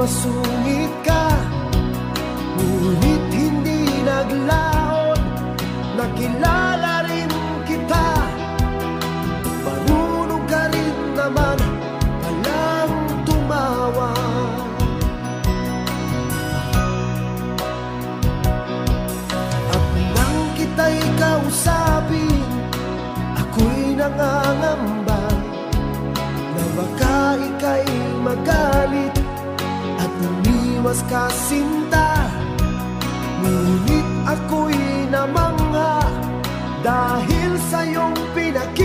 masungit ka, ngunit hindi naglaon. Nakilala rin kita, marunong ka rin naman palang tumawa. At nang kita'y kausapin, ako'y nangangamba na baka ika'y magalit at umiwas ka sinta. Ngunit ako'y namangha dahil sa iyong pinakita.